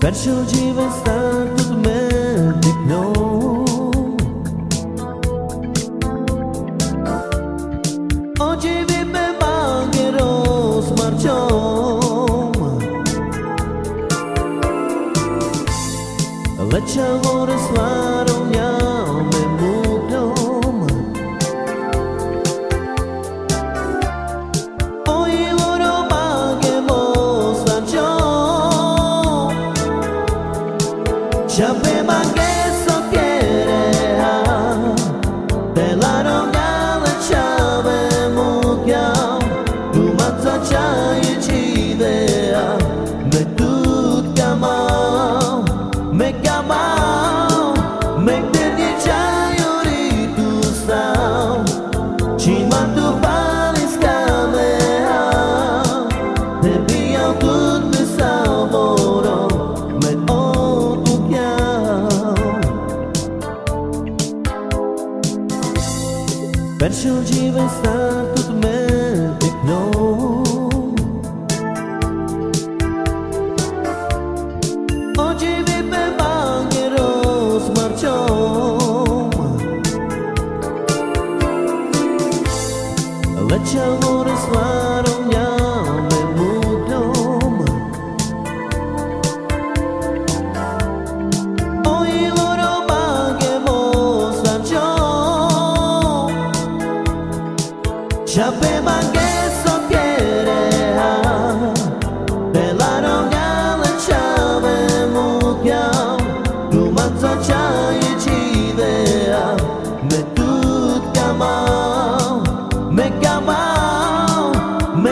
Verso जीवन साथ में दिखनो Oggi vive bagheros marciom Leccia ora svaro me mugnom Oi ora bagheros marciom Sapeva che so quiere de la rogale chave mugyam tu mazza chai chidea me tut kamau me terdi chai ori tu sao chi mantu palis kamea te via tut me salvoro me Verso जीवन साथ में दिखनो Oggi vive bagheros marciom Leccia ora svaro me mugnom Oi loro bagheros marciom Sapeva che so quiere de la rogale chave mugyam tu mazza chai chidea me tut kamau me